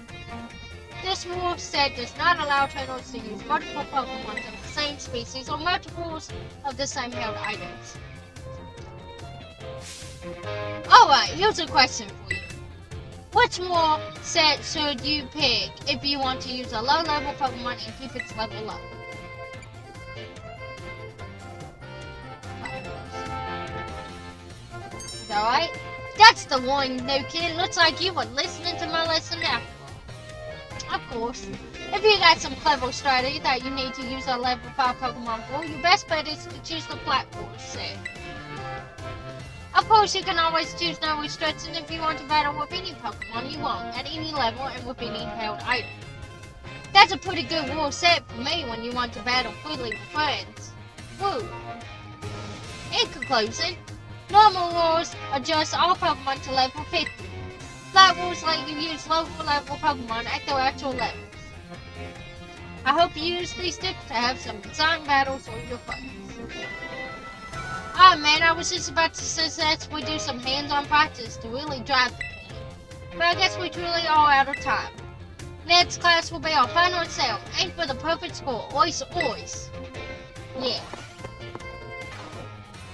S1: This rule set does not allow trainers to use multiple Pokemon of the same species or multiples of the same held items. Alright, here's a question for you. Which rule set should you pick if you want to use a low-level Pokemon and keep its level low? Alright? That's the one, no kid. Looks like you were listening to my lesson after all. Of course. If you got some clever strategy that you need to use a level 5 Pokemon for, your best bet is to choose the Flat Force set. Of course, you can always choose no restriction if you want to battle with any Pokemon you want, at any level and with any held item. That's a pretty good rule set for me when you want to battle freely with friends. Woo! In conclusion, normal rules adjust all Pokemon to level 50. Flat rules let you use lower level Pokemon at their actual levels. I hope you use these tips to have some exciting battles with your friends. Oh man, I was just about to suggest we do some hands-on practice to really drive the point. But I guess we truly are out of time. Next class will be our final exam. Aim for the perfect score. Always, always. Yeah.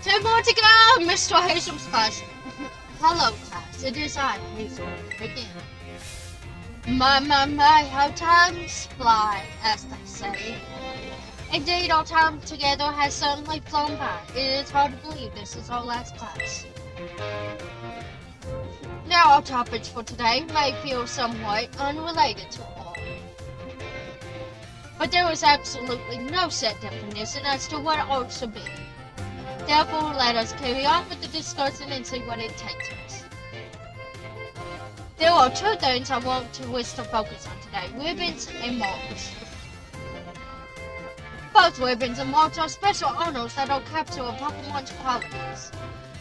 S1: 2 more to go, Mr. Hazel's class. Hello class, it is I, Hazel, again. My, how times fly, as they say. Indeed, our time together has certainly flown by. It is hard to believe this is our last class. Now our topics for today may feel somewhat unrelated to all. But there is absolutely no set definition as to what art should be. Therefore, let us carry on with the discussion and see what it takes us. There are 2 things I want to wish to focus on today, ribbons and marks. Both ribbons and marks are special honors that will capture a Pokemon's qualities.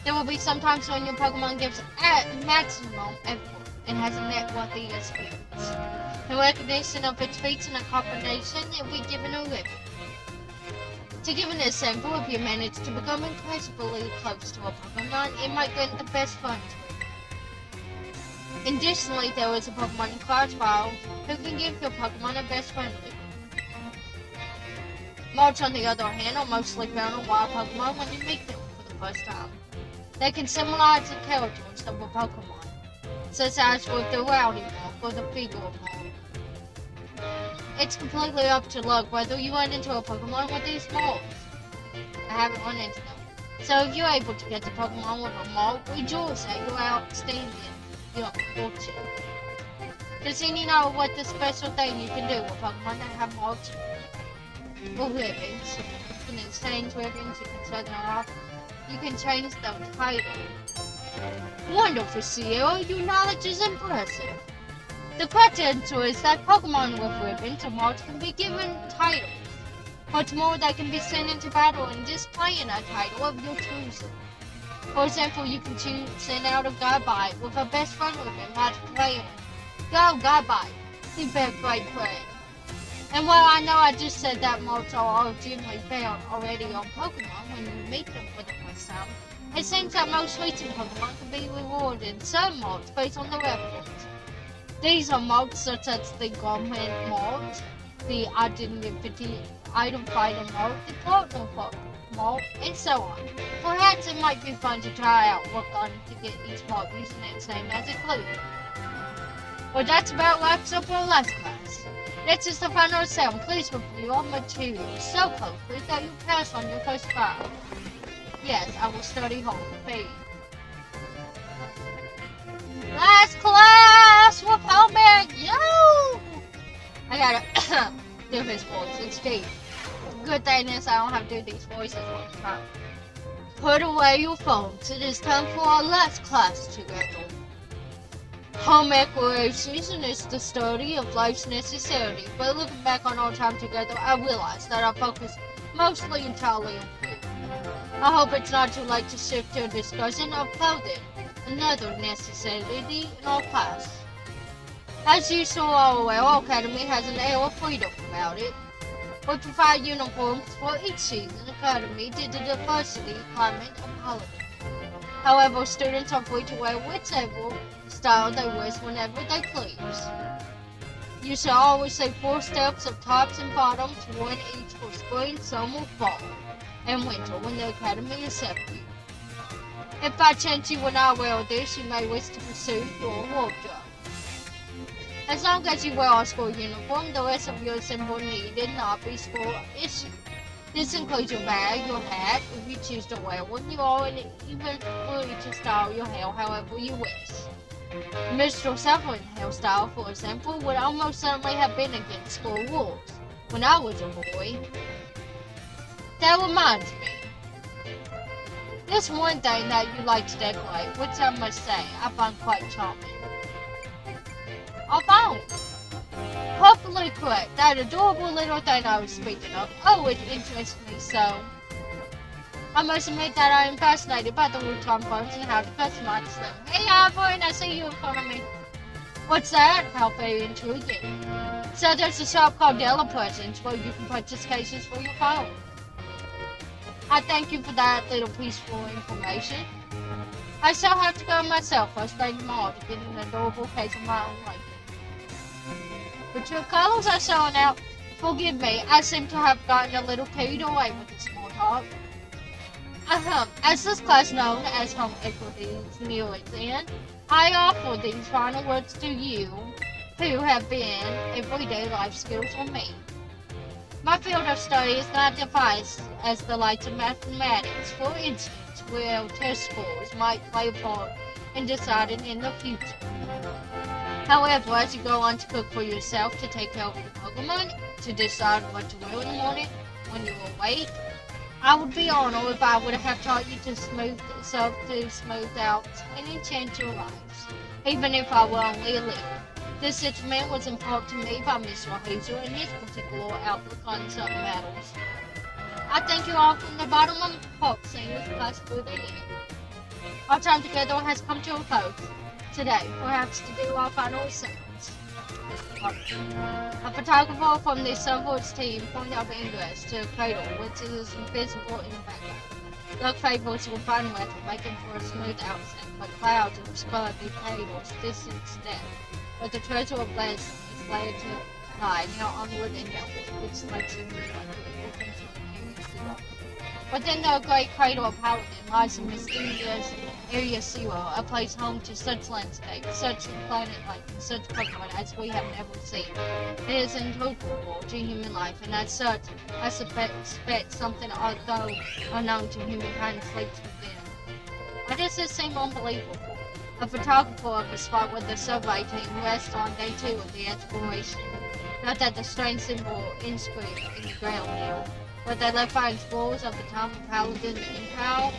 S1: There will be some times when your Pokemon gives maximum effort and has a net-worthy experience. In recognition of its feats and accommodation, it will be given a ribbon. To give an example, if you manage to become incredibly close to a Pokemon, it might grant the best friends ribbon. Additionally, there is a Pokemon in Clive who can give your Pokemon a best friend ribbon. Marks, on the other hand, are mostly found on wild Pokemon when you meet them for the first time. They can symbolize the characters of a Pokemon, such as with the Rowdy mark or the Figure mark. It's completely up to luck whether you run into a Pokemon with these marks. I haven't run into them. So if you're able to get the Pokemon with a mark, rejoice at your outstanding fortune. Does anyone know what the special thing you can do with Pokemon that have marks? Or ribbons. You can exchange ribbons, you can set them off. You can change the title. Wonderful, Sierra, your knowledge is impressive. The correct answer is that Pokemon with ribbons or marks can be given titles. What's more, they can be sent into battle and displaying a title of your choosing. For example, you can send out a Gabite with a best friend ribbon by playing Go Gabite, the best great friend. And while I know I just said that marks are originally found already on Pokemon when you meet them for the first time, it seems that most recent Pokemon can be rewarded some marks based on their efforts. These are marks such as the Government mark, the Identity Item Fighter mark, the Partner mark, and so on. Perhaps it might be fun to try out what gun to get each mark using that same as a clue. Well, that's about wraps up our last class. Next is the final exam. Please review your materials so closely that you pass on your first file. Yes, I will study hard. Faith. Last class with Homemade. Yo! I gotta do his voice. It's deep. Good thing is I don't have to do these voices all the time. Put away your phones. It is time for our last class together. Home recreation is the study of life's necessity, but looking back on our time together, I realized that I focused mostly entirely on food. I hope it's not too late to shift to a discussion of clothing, another necessity in our class. As you so are aware, our academy has an air of freedom about it. We provide uniforms for each season academy due to diversity, climate, and holiday. However, students are free to wear whichever style they wish whenever they please. You should always say 4 steps of tops and bottoms, 1 each for spring, summer, fall, and winter when the academy accepts you. If by chance you will not wear this, you may wish to pursue your wardrobe. As long as you wear a school uniform, the rest of your symbol need not be school issue. This includes your bag, your hat, if you choose to wear one, you are even free to style your hair however you wish. Mr. Sutherland's hairstyle, for example, would almost certainly have been against school rules when I was a boy. That reminds me. There's one thing that you like to decorate, which I must say, I find quite charming. A phone! Perfectly correct, that adorable little thing I was speaking of. Oh, it interests me so. I must admit that I am fascinated by the real-time phones and how to customize them. Hey, Ivan, I see you in front of me. What's that? How very intriguing. So there's a shop called Della Presents where you can purchase cases for your phone. I thank you for that little pieceful information. I shall have to go myself first thing tomorrow to get an adorable case of my own liking. But your colors are showing out. Forgive me, I seem to have gotten a little carried away with the small talk. As this class known as home equities near its end, I offer these final words to you who have been everyday life skills on me. My field of study is not defined as the likes of mathematics, for instance, where test scores might play a part in deciding in the future. However, as you go on to cook for yourself, to take care of your Pokemon, to decide what to wear in the morning when you awake, I would be honored if I would have taught you to smooth out and enchant your lives, even if I were only a little. This sentiment was imparted to me by Mr. Hazel and his particular outlook on certain matters. I thank you all from the bottom of my heart, seeing this class through the end. Our time together has come to a close. Today, perhaps to do our final assessments. A photographer from the Sunforce team pointed out ingress to a cradle, which is visible in the background. Luck favors the final method, making for a smooth outset, but clouds obscure the cradle's distant step. But the treasure of blessing is laid to lie now onward and downward, which makes it like within the great cradle of Paladin lies the mysterious Area 0, a place home to such landscapes, such planet-like, and such Pokemon as we have never seen. It is integral to human life, and as such, I suspect something although unknown to humankind sleeps within. Why does this seem unbelievable? A photographer of the spot with the survey team rests on day 2 of the exploration. Note that the strange symbol inscribed in the ground here. Were they left by explorers of the time of Paladin and Cal?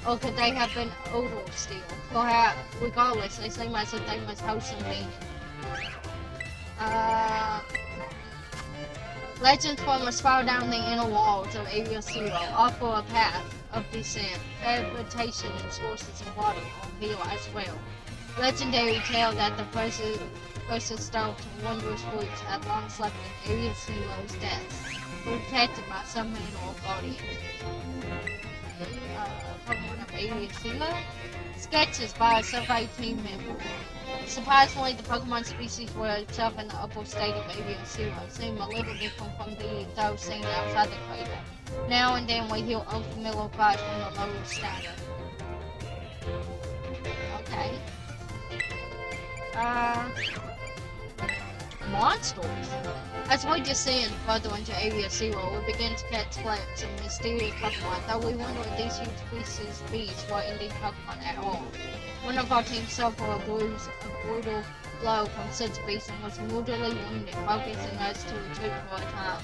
S1: Or could they have been older still? Perhaps, regardless, they seem as if they must hold some meaning. Legends from a spiral down the inner walls of Area 0 offer a path of descent, vegetation and sources of water on here as well. Legendary tale that the first stone to wondrous roots had long slept in Area 0's depths, protected by some man or guardian. Pokemon of Area 0? Sketches by a survey team member. Surprisingly, the Pokemon species were itself in the upper state of Area 0 seem a little different from those seen outside the cradle. Now and then we hear unfamiliar cries from the lower strata. Okay. Monsters. As we descend further into Area 0, we begin to catch glimpses of mysterious Pokemon, though we wonder if these huge beasts were indeed Pokemon at all. One of our team suffered a brutal blow from such beasts and was mortally wounded, focusing us to retreat for a time.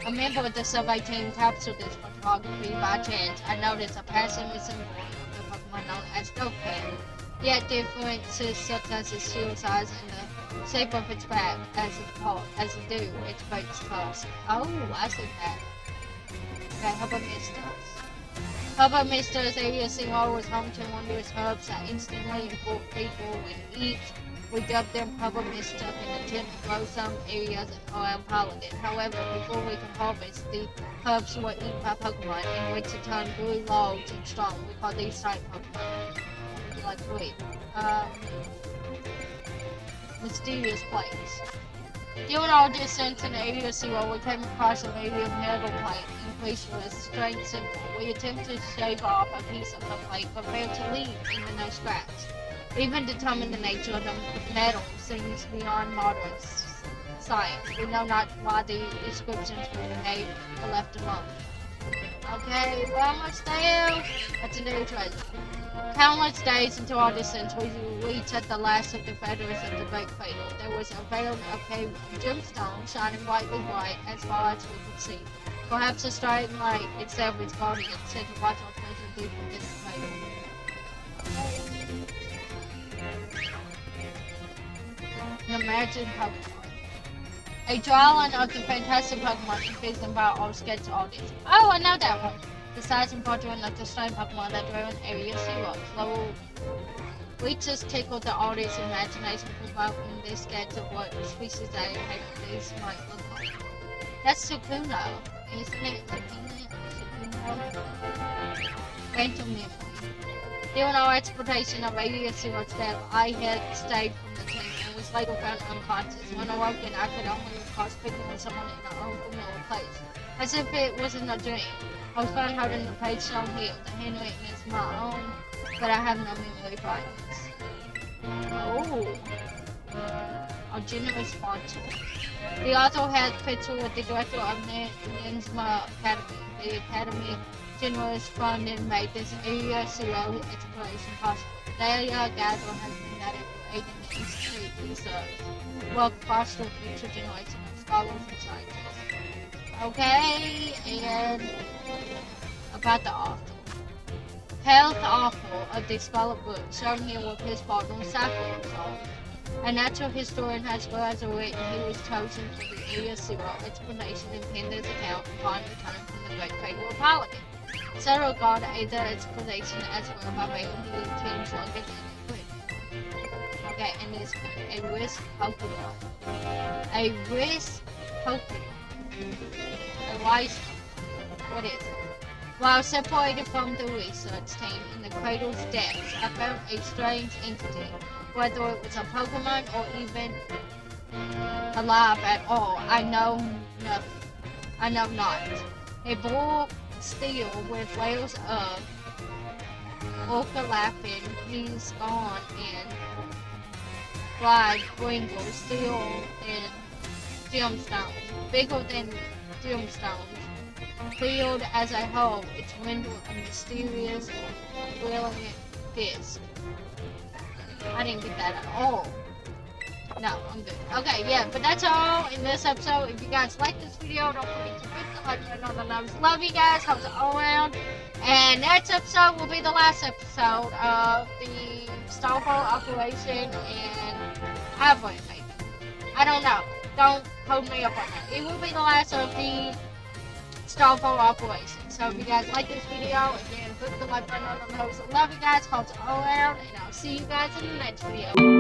S1: A member of the survey team captured this photography by chance. I noticed a passing resemblance of the Pokemon known as Dokkan, yet differences such as its shield size and the shape of its back as it do its greatest cause. Oh, I see that. Okay, Herbomistas Area 0 was home to wondrous herbs that instantly import people when eat. We dubbed them Herbomistas in an attempt to grow some areas around Paladin. However, before we can harvest, the herbs were eaten by Pokemon, in which a ton grew large and strong. We call these type Pokemon. Like, wait. mysterious place. During our descent in Area 0, we came across a medium metal plate encased with a strange symbol. We attempted to shave off a piece of the plate, but failed to leave even no scratch. Even determine the nature of the metal seems beyond modern science. We know not why the inscriptions were made or left alone. Okay, we're almost there. That's a new treasure. Countless days into our descent, we reached at the last of the feathers of the Great Cradle. There was a veil of pale gemstone shining brightly bright as far as we could see. Perhaps the striking light itself is guardian, said to watch our treasure deep within the cradle. Imagine Pokemon. A drawing of the fantastic Pokemon envisioned by our sketch artist. Oh, I know that one. The size and portrait of the strange Pokemon that dwell in Area 0. Level reaches tickled the artist's imagination, provoking this sketch of what species they these might look like. That's Sukuno, isn't it? Sukuno? Phantom Memory. During our exploration of Area 0 step, I had stayed from the team and was later found unconscious. When awoken, I could only recall speaking with someone in an unfamiliar place, as if it wasn't a dream. I was found holding the page shown here. The handwriting is my own, but I have no memory brightness. Oh, a generous sponsor. The author has picture with the director of Nemona Academy. The Academy generous funding made this Area 0 exploration possible. They gather has been added for aiding the Institute research, work foster future generations of scholars and scientists. Okay, and about the author. Hail the author of the Scarlet book, shown here with his partner Sakura. A natural historian has graduated and he was chosen for the Area 0 explanation and penned his account upon returning from the Great Cradle of Holiday. So regard either explanation as well by making the team's luggage and equipment. Okay, and it's a risk Pokemon. A risk Pokemon. A wise one. What is it? While separated from the research team in the cradle's depths, I found a strange entity. Whether it was a Pokemon or even alive at all, I know nothing. I know not. A bull steel with layers of overlapping leaves on and wide wrinkles, steel and gemstones, bigger than gemstones. Filled as a whole, its window a mysterious, brilliant disc. I didn't get that at all. No, I'm good. Okay, yeah, but that's all in this episode. If you guys like this video, don't forget to hit the like button on the nose. Love you guys. Hope it's all around. And next episode will be the last episode of the Starfall operation and Avalanche, maybe. I don't know. Don't hold me up on that. It will be the last of the Starfall operation. So if you guys like this video, again, click the like button on the nose. Love you guys. Hope it's all around. And I'll see you guys in the next video.